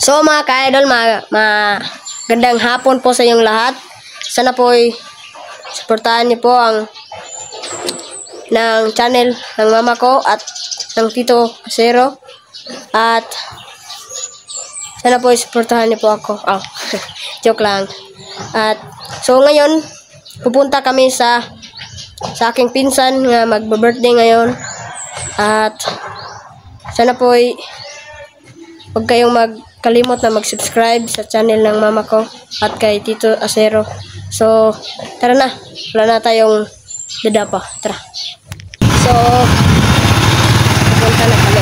So mga ka-idol, magandang hapon po sa inyong lahat. Sana po ay suportahan niyo po ang ng channel ng mama ko at ng Tito Acero. At sana po ay suportahan niyo po ako. Joke lang. At so ngayon, pupunta kami sa aking pinsan nga magba-birthday ngayon. At sana po ay huwag kayong magkalimot na mag-subscribe sa channel ng mama ko at kay Tito Acero. So, tara na. Wala na tayong dada pa. Tara. So, pupunta na kami.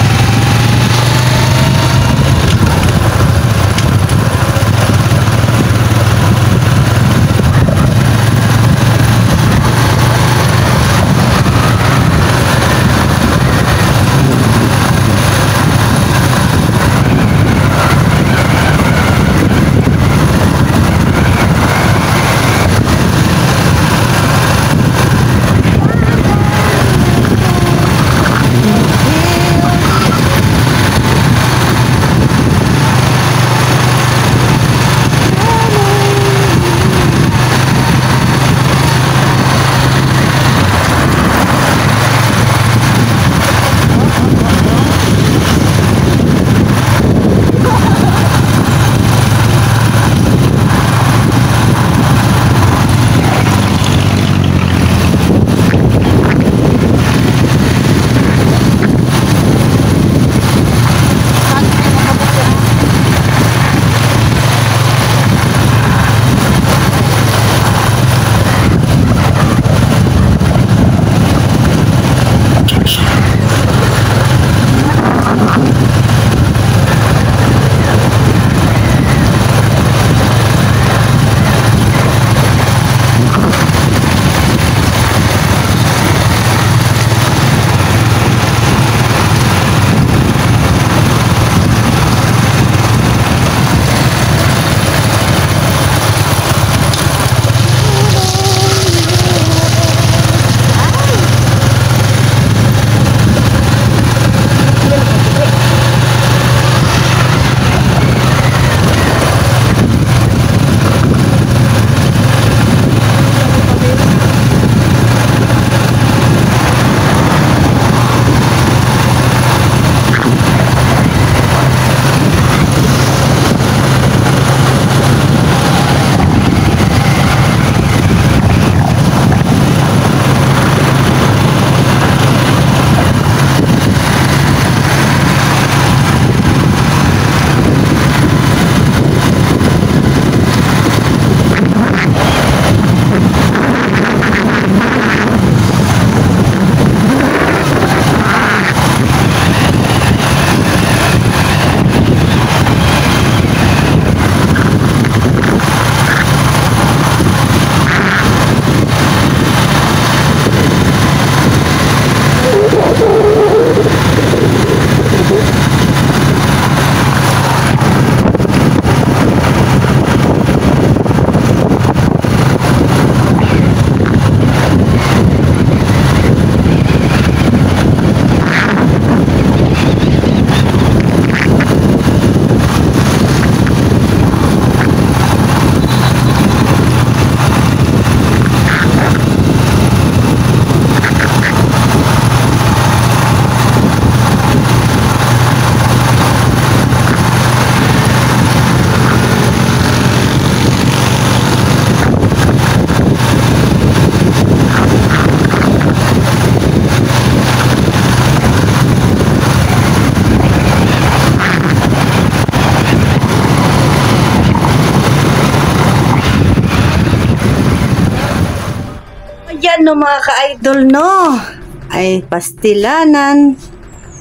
Yan no mga ka-idol no, ay pastilanan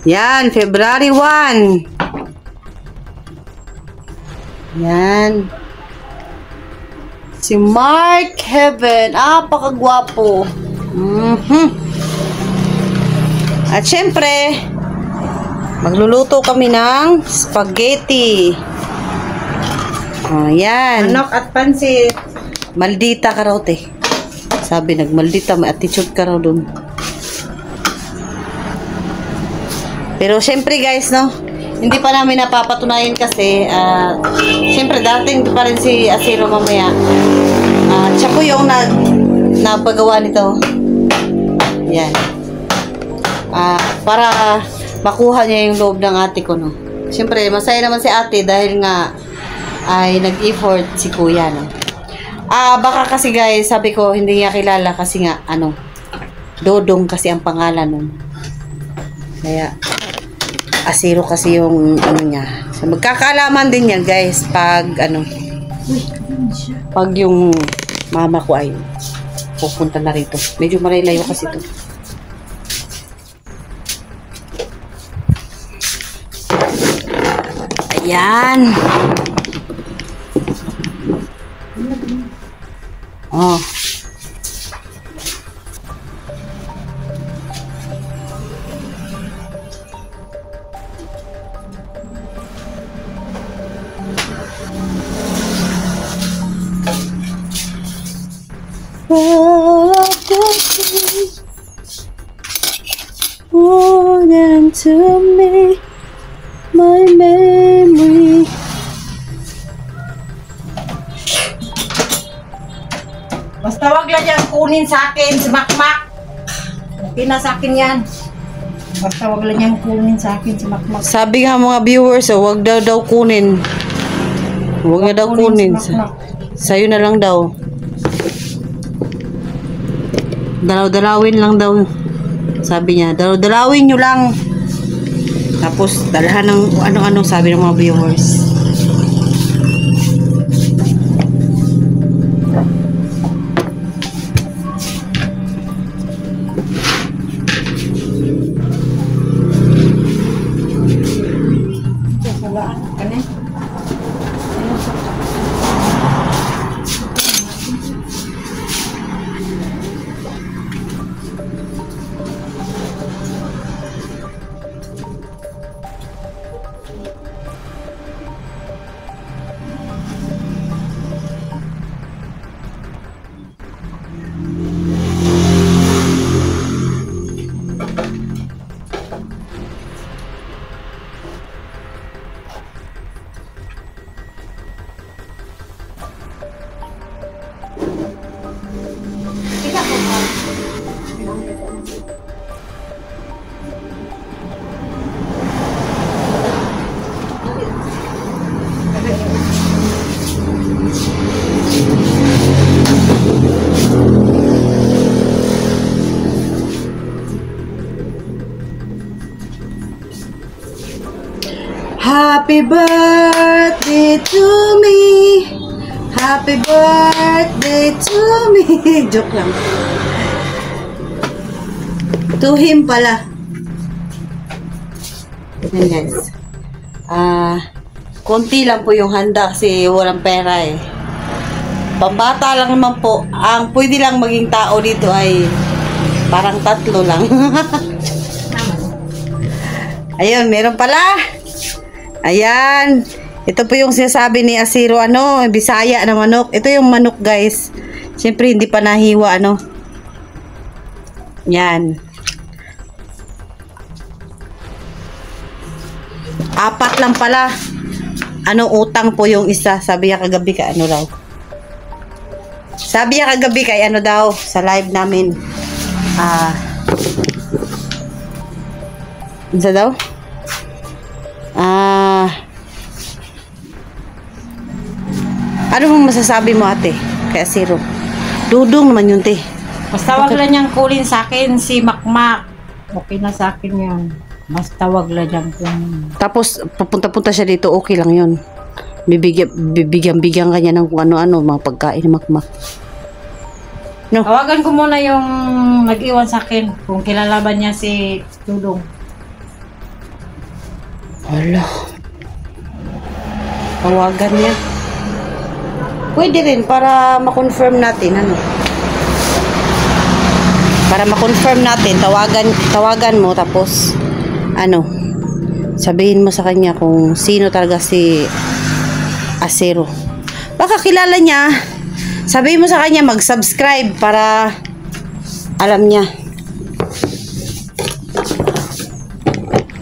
yan, February 1 yan si Mark Heaven, pakagwapo. At syempre magluluto kami ng spaghetti. Yan, Manok at pansit. maldita ka raw te. Sabi, nagmaldita, may attitude ka raw dun. Pero syempre guys, no, hindi pa namin napapatunayan kasi siyempre dating pa rin si Asiro mamaya. Siya po yung nagpagawa nito. Yan. Para makuha niya yung loob ng ate ko, no. Siyempre, masaya naman si ate dahil nga ay nag-effort si kuya, no. Baka kasi guys, sabi ko hindi niya kilala kasi nga Dodong kasi ang pangalan nun. Kaya Asiro kasi yung niya. So, magkakaalaman din yan guys pag pag yung mama ko ay pupunta na rito. Medyo marilayo kasi ito. Ayan. Oh. More than to me, my memory. Basta wag lang yan kunin sa akin si Makmak. Okay na sa akin yan. Basta wag lang yan kunin sa akin si Makmak. Sabi nga mga viewers, wag daw kunin. Wag na daw kunin. Sa'yo na lang daw. Dalaw-dalawin lang daw. Sabi niya, dalaw-dalawin nyo lang. Tapos, dalahan ng ano-ano sabi ng mga viewers. Happy birthday to me. Happy birthday to me. Joke lang. To him pala. Yan guys. Konti lang po yung handa kasi walang pera eh. Pambata lang naman po. Ang pwede lang maging tao dito ay parang 3 lang. Ayun, meron pala. Ayan. Ito po yung sinasabi ni Asiro, Bisaya na manok. Ito yung manok, guys. Siyempre, hindi pa nahiwa, Yan. 4 lang pala. Utang po yung isa. Sabi niya kagabi kay raw. Sabi niya kagabi kay daw, sa live namin. Isa daw? Ano mong masasabi mo ate kay Asiro? Dudong naman yun te. Basta wag lang niyang kunin sa akin si Makmak. Okay na sa akin yan. Basta wag lang niyang kunin. Tapos papunta-punta siya dito, okay lang yun. Bibigyan kanya ng kung ano-ano, mga pagkain ng Makmak. No? Tawagan ko muna yung nag-iwan sa akin kung kilala ba niya si Dudong. Wala. Tawagan niya. Pwede rin para ma-confirm natin Para ma-confirm natin, tawagan mo tapos sabihin mo sa kanya kung sino talaga si Asiro. Baka kilala niya. Sabihin mo sa kanya mag-subscribe para alam niya.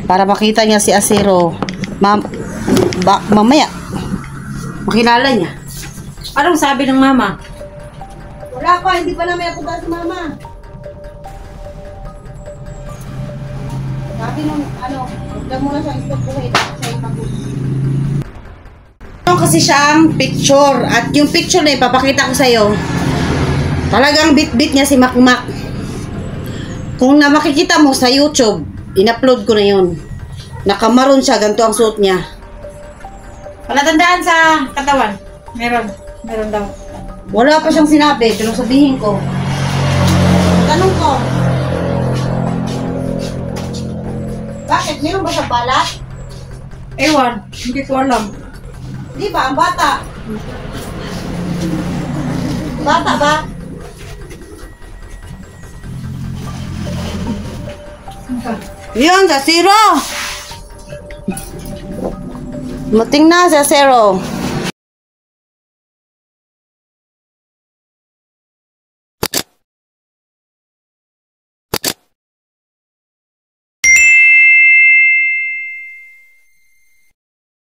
Para makita niya si Asiro. Mamaya, makilala niya. Anong sabi ng mama? Wala pa, hindi pa namin napunta si mama. Sabi nung, huwag lang muna siyang stop buhay. Kasi siyang picture. At yung picture na ipapakita ko sa'yo, talagang bit-bit niya si Makmak. Kung na makikita mo sa YouTube, in-upload ko na yun. Nakamaroon siya, ganito ang suot niya. Palatandaan sa katawan. Meron daw. Wala pa siyang sinabi, pero sabihin ko. Tanong ko. Bakit? Meron ba sa balat? Ewan, hindi ko alam. Di ba? Ang bata. Bata ba? Yun, sa zero. Mating na sa zero.